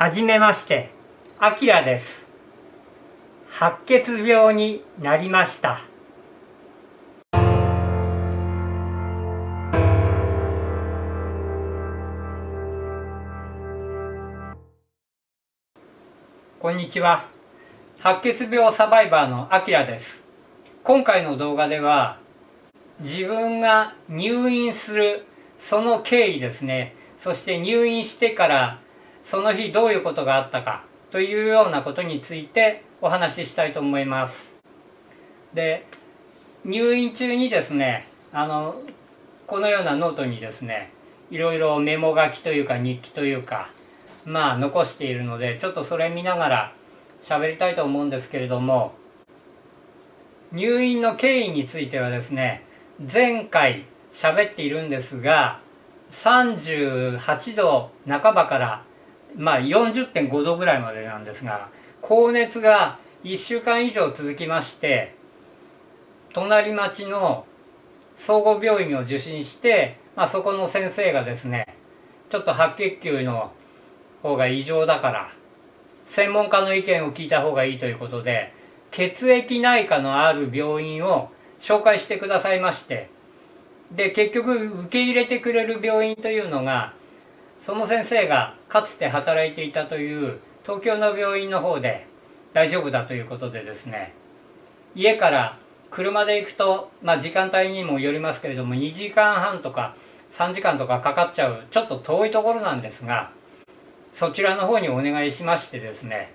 はじめまして、あきらです。白血病になりました。こんにちは。白血病サバイバーのあきらです。今回の動画では、自分が入院するその経緯ですね。そして入院してからその日どういうことがあったかというようなことについてお話ししたいと思います。で、入院中にですね、このようなノートにですね、いろいろメモ書きというか日記というか、残しているので、ちょっとそれ見ながら喋りたいと思うんですけれども、入院の経緯についてはですね、前回喋っているんですが、38度半ばから40.5 度ぐらいまでなんですが、高熱が1週間以上続きまして、隣町の総合病院を受診して、そこの先生がですね、ちょっと白血球の方が異常だから専門家の意見を聞いた方がいいということで、血液内科のある病院を紹介してくださいまして、で結局受け入れてくれる病院というのが、その先生がかつて働いていたという東京の病院の方で大丈夫だということでですね、家から車で行くと、時間帯にもよりますけれども2時間半とか3時間とかかかっちゃうちょっと遠いところなんですが、そちらの方にお願いしましてですね、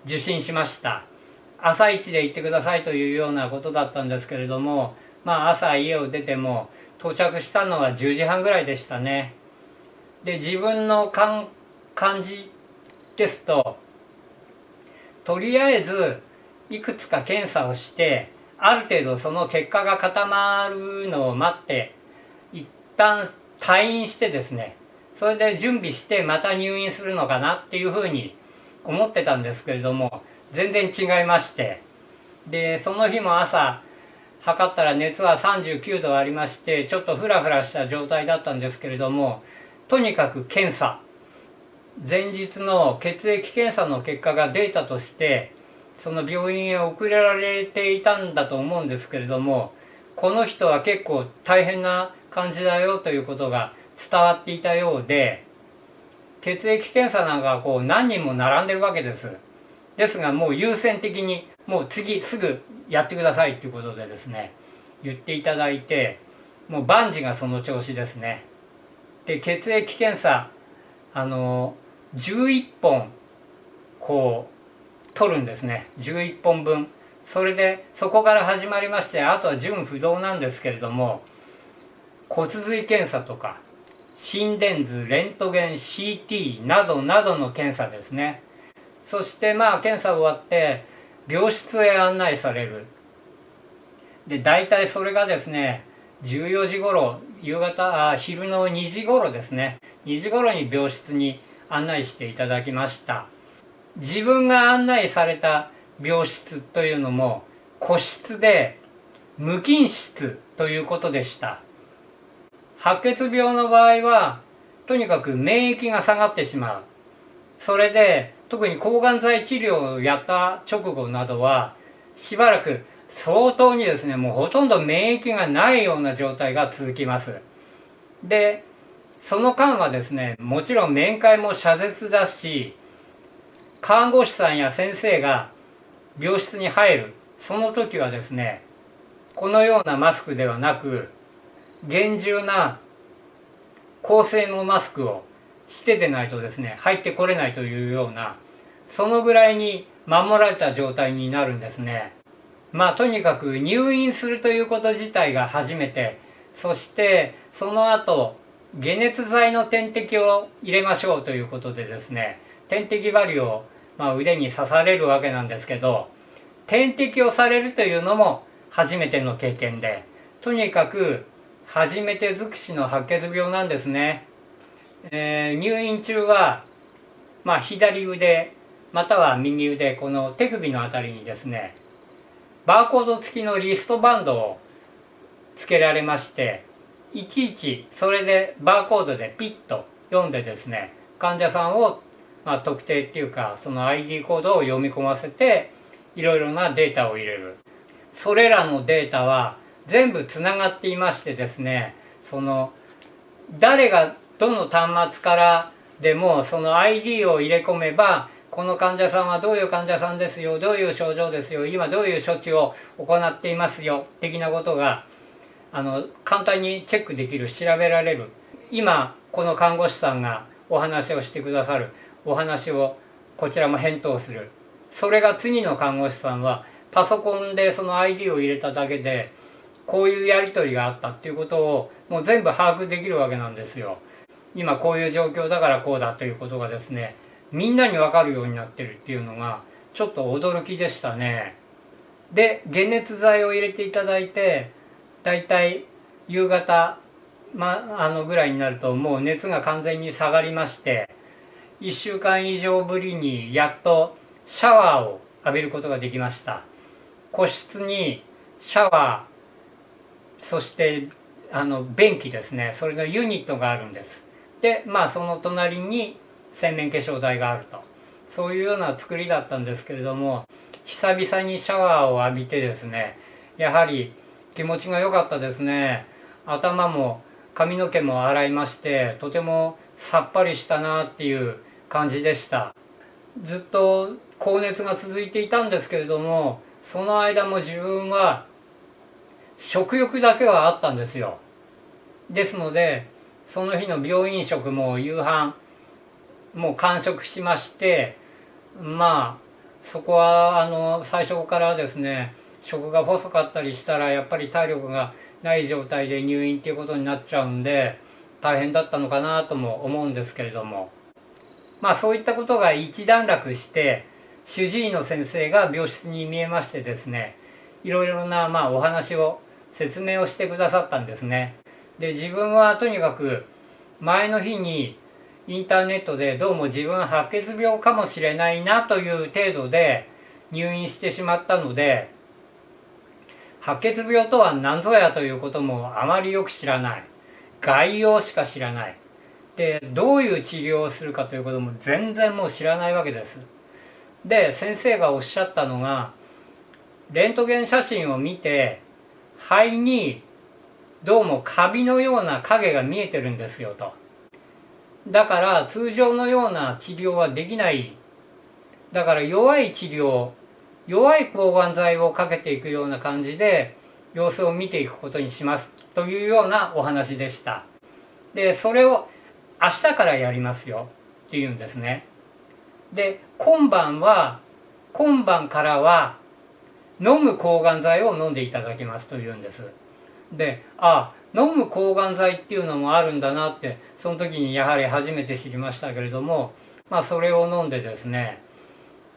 受診しました。朝一で行ってくださいというようなことだったんですけれども、朝家を出ても到着したのは10時半ぐらいでしたね。で、自分の感じですと、とりあえずいくつか検査をして、ある程度その結果が固まるのを待って、一旦退院してですね、それで準備してまた入院するのかなっていうふうに思ってたんですけれども、全然違いまして、でその日も朝測ったら熱は39度ありまして、ちょっとフラフラした状態だったんですけれども、とにかく検査、前日の血液検査の結果が出たとして、その病院へ送られていたんだと思うんですけれども、この人は結構大変な感じだよということが伝わっていたようで、血液検査なんかこう何人も並んでるわけです。ですがもう優先的にもう次すぐやってくださいということでですね、言っていただいて、もう万事がその調子ですね。で、血液検査11本こう取るんですね。11本分。それでそこから始まりまして、あとは順不動なんですけれども、骨髄検査とか心電図、レントゲン、 CT などなどの検査ですね。そして検査終わって病室へ案内される。で大体それがですね、14時頃、昼の2時頃ですね、2時頃に病室に案内していただきました。自分が案内された病室というのも個室で無菌室ということでした。白血病の場合はとにかく免疫が下がってしまう。それで特に抗がん剤治療をやった直後などはしばらく相当にですね、もうほとんど免疫がないような状態が続きます。でその間はですね、もちろん面会も謝絶だし、看護師さんや先生が病室に入るその時はですね、このようなマスクではなく厳重な高性能マスクをしてでないとですね、入ってこれないというような、そのぐらいに守られた状態になるんですね。とにかく入院するということ自体が初めて、そしてその後解熱剤の点滴を入れましょうということでですね、点滴針を腕に刺されるわけなんですけど、点滴をされるというのも初めての経験で、とにかく初めて尽くしの白血病なんですね。入院中は、左腕または右腕、この手首のあたりにですね、バーコード付きのリストバンドをつけられまして、いちいちそれでバーコードでピッと読んでですね、患者さんを、特定っていうかその ID コードを読み込ませていろいろなデータを入れる。それらのデータは全部つながっていましてですね、その誰がどの端末からでもその ID を入れ込めば、この患者さんはどういう患者さんですよ、どういう症状ですよ、今どういう処置を行っていますよ的なことが簡単にチェックできる、調べられる。今この看護師さんがお話をしてくださるお話をこちらも返答する。それが次の看護師さんはパソコンでその ID を入れただけでこういうやり取りがあったっていうことをもう全部把握できるわけなんですよ。今こういう状況だからこうだということがですね、みんなに分かるようになってるっていうのがちょっと驚きでしたね。で解熱剤を入れていただいて、だいたい夕方、ぐらいになるともう熱が完全に下がりまして、1週間以上ぶりにやっとシャワーを浴びることができました。個室にシャワー、そして便器ですね、それのユニットがあるんです。でその隣に洗面化粧台があると、そういうような作りだったんですけれども、久々にシャワーを浴びてですね、やはり気持ちが良かったですね。頭も髪の毛も洗いまして、とてもさっぱりしたなっていう感じでした。ずっと高熱が続いていたんですけれども、その間も自分は食欲だけはあったんですよ。ですのでその日の病院食も夕飯もう完食しまして、そこは最初からですね、食が細かったりしたらやっぱり体力がない状態で入院っていうことになっちゃうんで大変だったのかなとも思うんですけれども、そういったことが一段落して、主治医の先生が病室に見えましてですね、いろいろなお話を説明をしてくださったんですね。で自分はとにかく前の日にインターネットでどうも自分は白血病かもしれないなという程度で入院してしまったので、白血病とは何ぞやということもあまりよく知らない、概要しか知らない、でどういう治療をするかということも全然もう知らないわけです。で先生がおっしゃったのが、レントゲン写真を見て肺にどうもカビのような影が見えてるんですよと。だから通常のような治療はできない。だから弱い治療、弱い抗がん剤をかけていくような感じで様子を見ていくことにしますというようなお話でした。でそれを明日からやりますよっていうんですね。で今晩からは飲む抗がん剤を飲んでいただきますというんです。で飲む抗がん剤っていうのもあるんだなってその時にやはり初めて知りましたけれども、それを飲んでですね、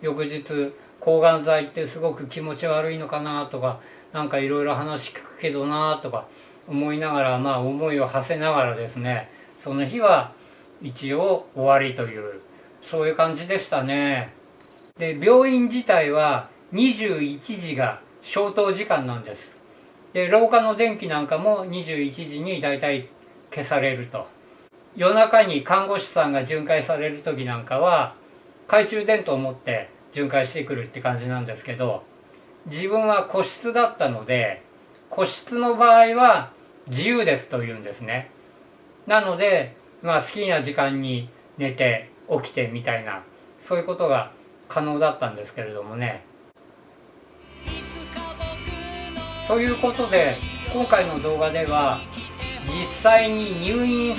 翌日抗がん剤ってすごく気持ち悪いのかなとか、なんかいろいろ話聞くけどなとか思いながら、思いを馳せながらですね、その日は一応終わりという、そういう感じでしたね。で病院自体は21時が消灯時間なんです。で廊下の電気なんかも21時にだいたい消されると。夜中に看護師さんが巡回される時なんかは懐中電灯を持って巡回してくるって感じなんですけど、自分は個室だったので個室の場合は自由ですというんですね。なので好きな時間に寝て起きてみたいな、そういうことが可能だったんですけれどもね。ということで今回の動画では実際に入院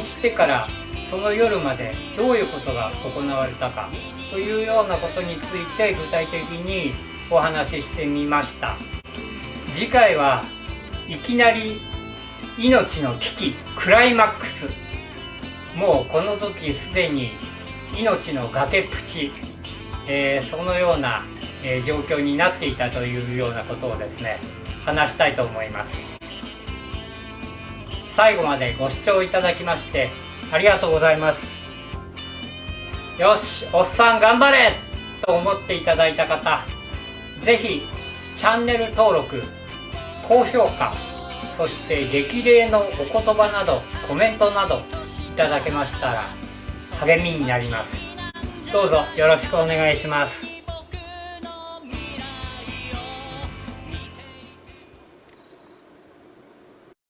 してからその夜までどういうことが行われたかというようなことについて具体的にお話ししてみました。次回はいきなり命の危機クライマックス、もうこの時すでに命の崖っぷち、そのような状況になっていたというようなことをですね、話したいと思います。最後までご視聴いただきましてありがとうございます。よし、おっさん頑張れと思っていただいた方、ぜひチャンネル登録、高評価、そして激励のお言葉などコメントなどただけましたら励みになります。どうぞよろしくお願いします。